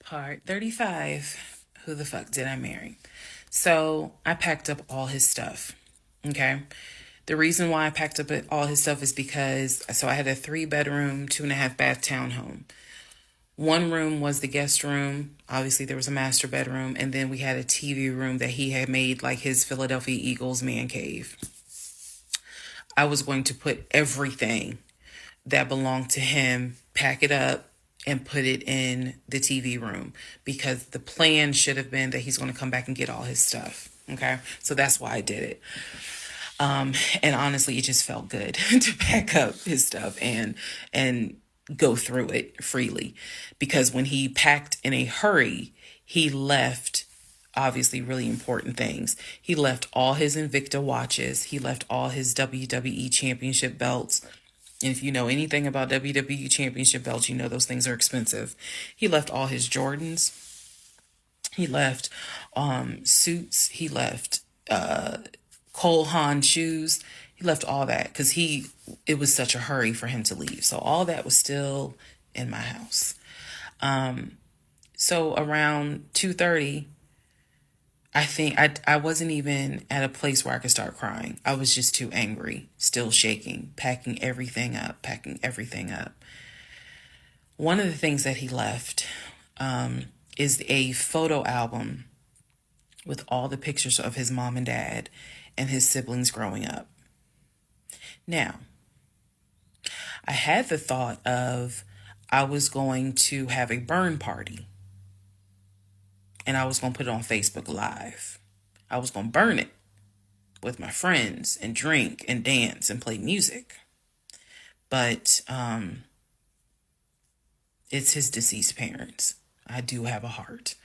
Part 35. Who the fuck did I marry? So I packed up all his stuff. Okay. The reason why I packed up all his stuff is because I had a 3 bedroom, 2.5 bath townhome. One room was the guest room. Obviously, there was a master bedroom, and then we had a TV room that he had made like his Philadelphia Eagles man cave. I was going to put everything that belonged to him, pack it up, and put it in the TV room because the plan should have been that he's going to come back and get all his stuff. Okay, so that's why I did it. And honestly, it just felt good to pack up his stuff and go through it freely, because when he packed in a hurry, he left obviously really important things. He left all his Invicta watches. He left all his WWE championship belts. And if you know anything about WWE championship belts, you know those things are expensive. He left all his Jordans. He left suits. He left Cole Haan shoes. He left all that because it was such a hurry for him to leave. So all that was still in my house. So around 2:30, I think I wasn't even at a place where I could start crying. I was just too angry, still shaking, packing everything up, packing everything up. One of the things that he left is a photo album with all the pictures of his mom and dad and his siblings growing up. Now, I had the thought of I was going to have a burn party and I was going to put it on Facebook Live. I was going to burn it with my friends and drink and dance and play music. But it's his deceased parents. I do have a heart.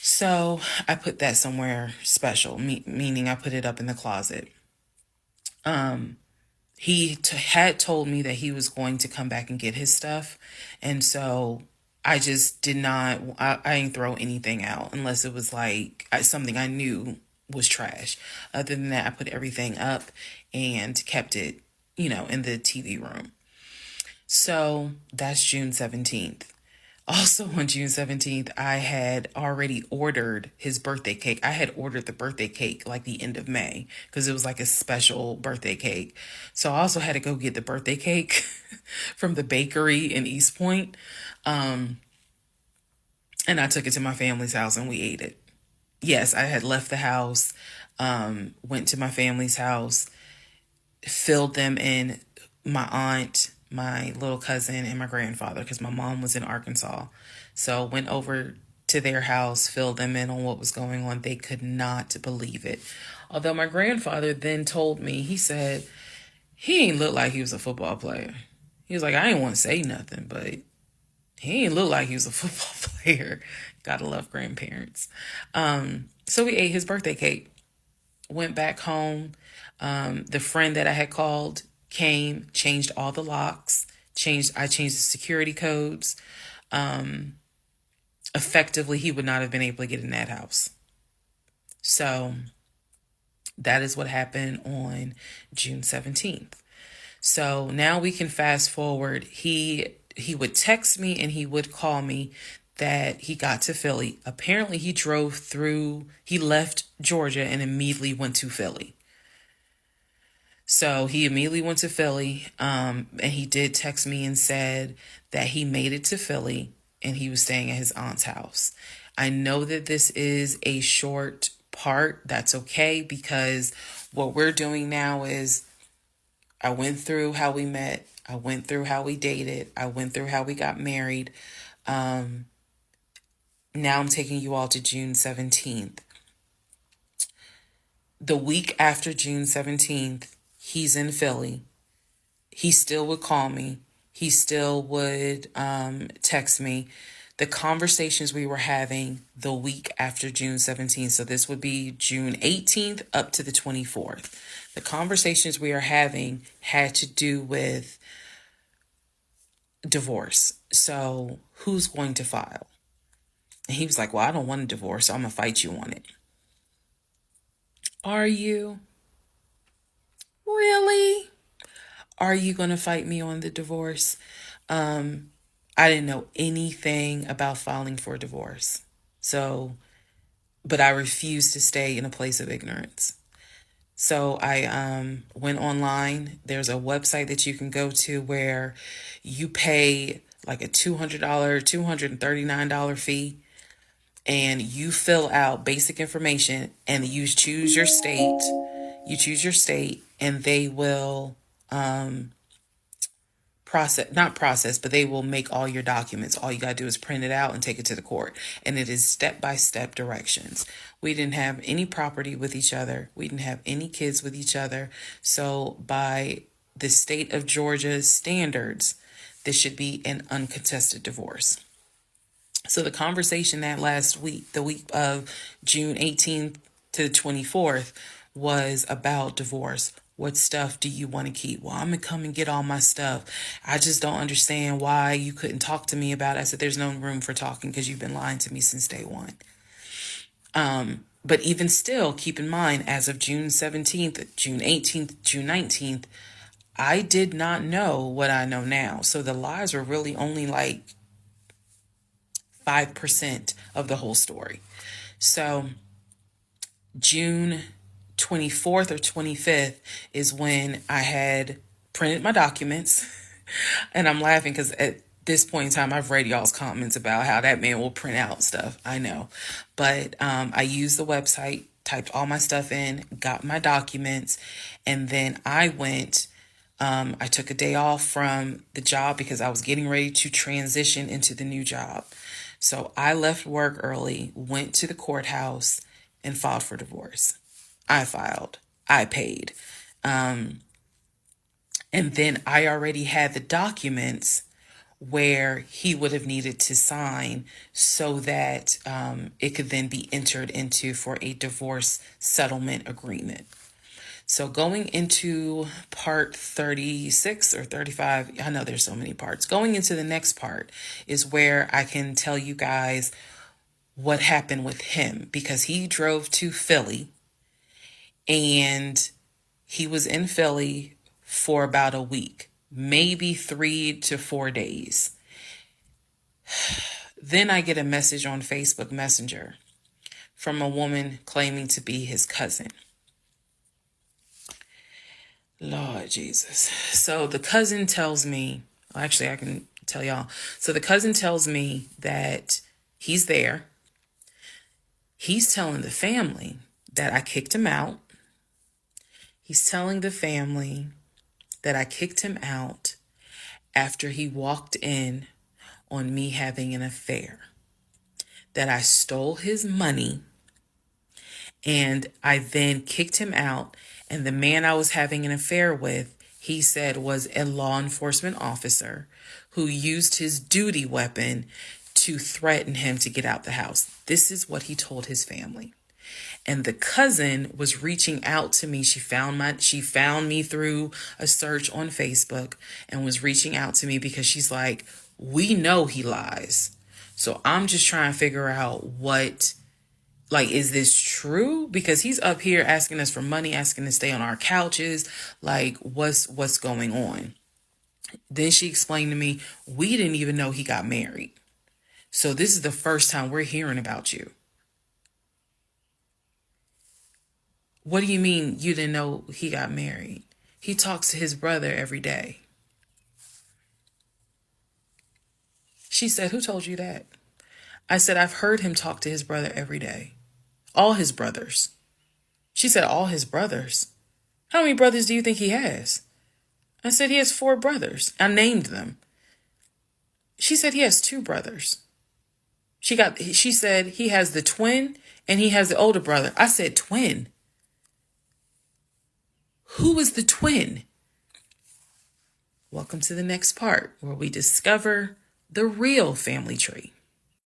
So I put that somewhere special, meaning I put it up in the closet. He had told me that he was going to come back and get his stuff. And so I just did not, I didn't throw anything out unless it was like something I knew was trash. Other than that, I put everything up and kept it, in the TV room. So that's June 17th. Also on June 17th, I had already ordered his birthday cake. I had ordered the birthday cake like the end of May because it was like a special birthday cake. So I also had to go get the birthday cake from the bakery in East Point. And I took it to my family's house and we ate it. Yes, I had left the house, went to my family's house, filled them in, my aunt, my little cousin, and my grandfather, because my mom was in Arkansas. So went over to their house, filled them in on what was going on. They could not believe it. Although my grandfather then told me, he said, he ain't look like he was a football player. He was like, I didn't want to say nothing, but he ain't look like he was a football player. Gotta love grandparents. So we ate his birthday cake, went back home. The friend that I had called came, changed all the locks, I changed the security codes. Effectively, he would not have been able to get in that house. So that is what happened on June 17th. So now we can fast forward. He would text me and he would call me that he got to Philly. Apparently he left Georgia and immediately went to Philly. So he immediately went to Philly, and he did text me and said that he made it to Philly and he was staying at his aunt's house. I know that this is a short part. That's okay, because what we're doing now is I went through how we met. I went through how we dated. I went through how we got married. Now I'm taking you all to June 17th. The week after June 17th, he's in Philly. He still would call me. He still would text me. The conversations we were having the week after June 17th, so this would be June 18th up to the 24th. The conversations we are having had to do with divorce. So who's going to file? And he was like, well, I don't want a divorce, so I'm going to fight you on it. Are you? Really? Are you going to fight me on the divorce? I didn't know anything about filing for divorce. So, but I refused to stay in a place of ignorance. So I went online. There's a website that you can go to where you pay like a $200, $239 fee, and you fill out basic information and you choose your state. You choose your state and they will not process, but they will make all your documents. All you got to do is print it out and take it to the court. And it is step-by-step directions. We didn't have any property with each other. We didn't have any kids with each other. So by the state of Georgia's standards, this should be an uncontested divorce. So the conversation that last week, the week of June 18th to the 24th, was about divorce. What stuff do you want to keep? Well, I'm going to come and get all my stuff. I just don't understand why you couldn't talk to me about it. I said, there's no room for talking because you've been lying to me since day one. But even still, keep in mind, as of June 17th, June 18th, June 19th, I did not know what I know now. So the lies were really only like 5% of the whole story. So June 24th or 25th is when I had printed my documents. And I'm laughing because at this point in time, I've read y'all's comments about how that man will print out stuff. I know. But I used the website, typed all my stuff in, got my documents, and then I went. I took a day off from the job because I was getting ready to transition into the new job. So I left work early, went to the courthouse, and filed for divorce. I filed. I paid. And then I already had the documents where he would have needed to sign so that it could then be entered into for a divorce settlement agreement. So going into part 36 or 35, I know there's so many parts. Going into the next part is where I can tell you guys what happened with him, because he drove to Philly and he was in Philly for about a week, maybe 3 to 4 days. Then I get a message on Facebook Messenger from a woman claiming to be his cousin. Lord Jesus. So the cousin tells me, well, actually, I can tell y'all. So the cousin tells me that he's there. He's telling the family that I kicked him out. He's telling the family that I kicked him out after he walked in on me having an affair, that I stole his money, and I then kicked him out. And the man I was having an affair with, he said, was a law enforcement officer who used his duty weapon to threaten him to get out the house. This is what he told his family. And the cousin was reaching out to me. She found me through a search on Facebook and was reaching out to me because she's like, we know he lies. So I'm just trying to figure out is this true? Because he's up here asking us for money, asking to stay on our couches. Like, what's going on? Then she explained to me, we didn't even know he got married. So this is the first time we're hearing about you. What do you mean you didn't know he got married? He talks to his brother every day. She said, who told you that? I said, I've heard him talk to his brother every day. All his brothers. She said, all his brothers? How many brothers do you think he has? I said, he has 4 brothers. I named them. She said, he has 2 brothers. She said, he has the twin and he has the older brother. I said, twin? Who is the twin? Welcome to the next part where we discover the real family tree.